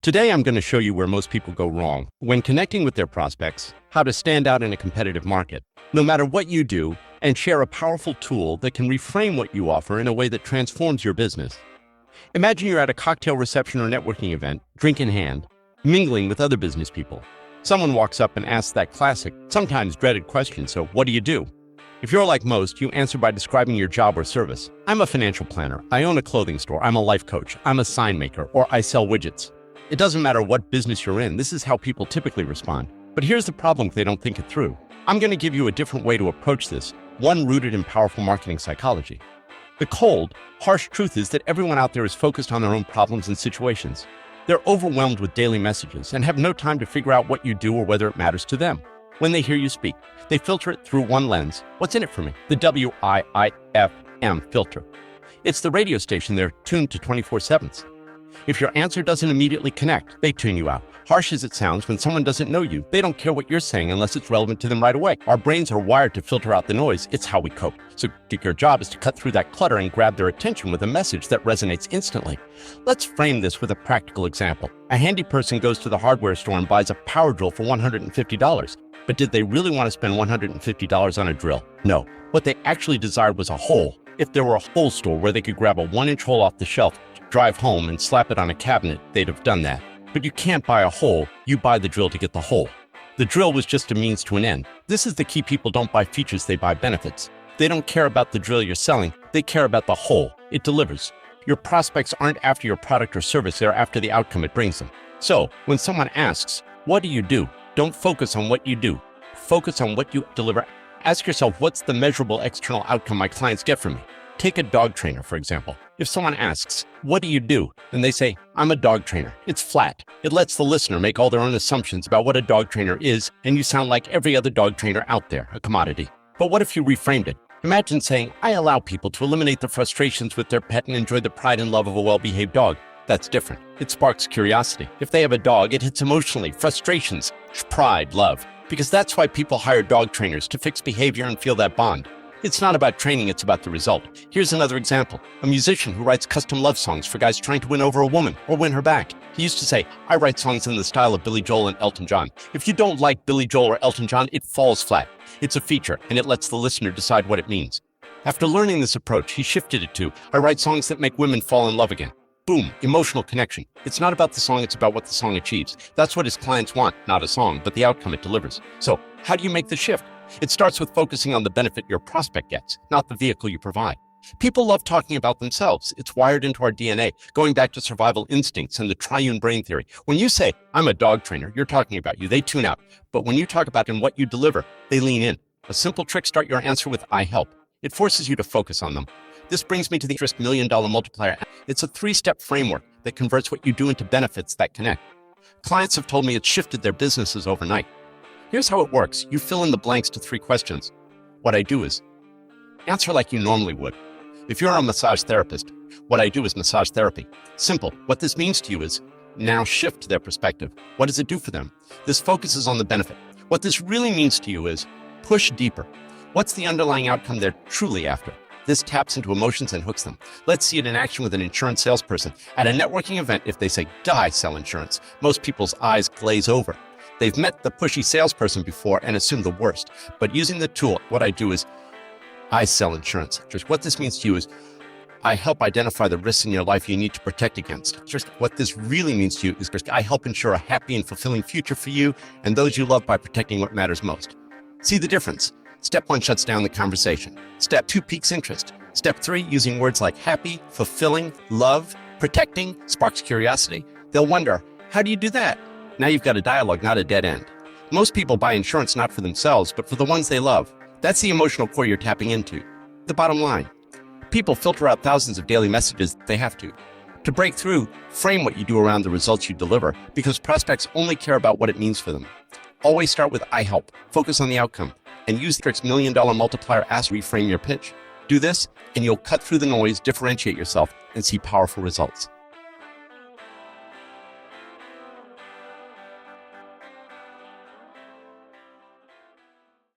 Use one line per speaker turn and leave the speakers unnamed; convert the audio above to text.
Today, I'm going to show you where most people go wrong when connecting with their prospects, how to stand out in a competitive market, no matter what you do, and share a powerful tool that can reframe what you offer in a way that transforms your business. Imagine you're at a cocktail reception or networking event, drink in hand, mingling with other business people. Someone walks up and asks that classic, sometimes dreaded question, so what do you do? If you're like most, you answer by describing your job or service. I'm a financial planner, I own a clothing store, I'm a life coach, I'm a sign maker, or I sell widgets. It doesn't matter what business you're in, this is how people typically respond. But here's the problem if they don't think it through. I'm going to give you a different way to approach this, one rooted in powerful marketing psychology. The cold, harsh truth is that everyone out there is focused on their own problems and situations. They're overwhelmed with daily messages and have no time to figure out what you do or whether it matters to them. When they hear you speak, they filter it through one lens. What's in it for me? The WIIFM filter. It's the radio station they're tuned to 24/7. If your answer doesn't immediately connect, they tune you out. Harsh as it sounds, when someone doesn't know you, they don't care what you're saying unless it's relevant to them right away. Our brains are wired to filter out the noise. It's how we cope. So your job is to cut through that clutter and grab their attention with a message that resonates instantly. Let's frame this with a practical example. A handy person goes to the hardware store and buys a power drill for $150. But did they really want to spend $150 on a drill? No. What they actually desired was a hole. If there were a hole store where they could grab a 1-inch hole off the shelf, drive home and slap it on a cabinet, they'd have done that. But you can't buy a hole, you buy the drill to get the hole. The drill was just a means to an end. This is the key. People don't buy features, they buy benefits. They don't care about the drill you're selling, they care about the hole it delivers. Your prospects aren't after your product or service, they're after the outcome it brings them. So when someone asks, what do you do? Don't focus on what you do. Focus on what you deliver. Ask yourself, what's the measurable external outcome my clients get from me? Take a dog trainer, for example. If someone asks, what do you do? And they say, I'm a dog trainer. It's flat. It lets the listener make all their own assumptions about what a dog trainer is, and you sound like every other dog trainer out there, a commodity. But what if you reframed it? Imagine saying, I allow people to eliminate the frustrations with their pet and enjoy the pride and love of a well-behaved dog. That's different. It sparks curiosity. If they have a dog, it hits emotionally, frustrations, pride, love. Because that's why people hire dog trainers, to fix behavior and feel that bond. It's not about training, it's about the result. Here's another example. A musician who writes custom love songs for guys trying to win over a woman or win her back. He used to say, I write songs in the style of Billy Joel and Elton John. If you don't like Billy Joel or Elton John, it falls flat. It's a feature, and it lets the listener decide what it means. After learning this approach, he shifted it to, I write songs that make women fall in love again. Boom, emotional connection. It's not about the song, it's about what the song achieves. That's what his clients want, not a song, but the outcome it delivers. So, how do you make the shift? It starts with focusing on the benefit your prospect gets, not the vehicle you provide. People love talking about themselves. It's wired into our DNA, going back to survival instincts and the triune brain theory. When you say, I'm a dog trainer, you're talking about you. They tune out. But when you talk about and what you deliver, they lean in. A simple trick, start your answer with I help. It forces you to focus on them. This brings me to the $1 million multiplier. It's a 3-step framework that converts what you do into benefits that connect. Clients have told me it's shifted their businesses overnight. Here's how it works. You fill in the blanks to 3 questions. What I do is, answer like you normally would. If you're a massage therapist, what I do is massage therapy. Simple. What this means to you is, now shift to their perspective. What does it do for them? This focuses on the benefit. What this really means to you is, push deeper. What's the underlying outcome they're truly after? This taps into emotions and hooks them. Let's see it in action with an insurance salesperson. At a networking event, if they say, I sell insurance, most people's eyes glaze over. They've met the pushy salesperson before and assumed the worst. But using the tool, what I do is, I sell insurance. Just what this means to you is, I help identify the risks in your life you need to protect against. Just what this really means to you is, I help ensure a happy and fulfilling future for you and those you love by protecting what matters most. See the difference? Step 1 shuts down the conversation. Step 2 piques interest. Step 3, using words like happy, fulfilling, love, protecting, sparks curiosity. They'll wonder, how do you do that? Now you've got a dialogue, not a dead end. Most people buy insurance not for themselves, but for the ones they love. That's the emotional core you're tapping into. The bottom line. People filter out thousands of daily messages they have to. To break through, frame what you do around the results you deliver, because prospects only care about what it means for them. Always start with I help. Focus on the outcome. And use the $1 million multiplier as reframe your pitch. Do this, and you'll cut through the noise, differentiate yourself, and see powerful results.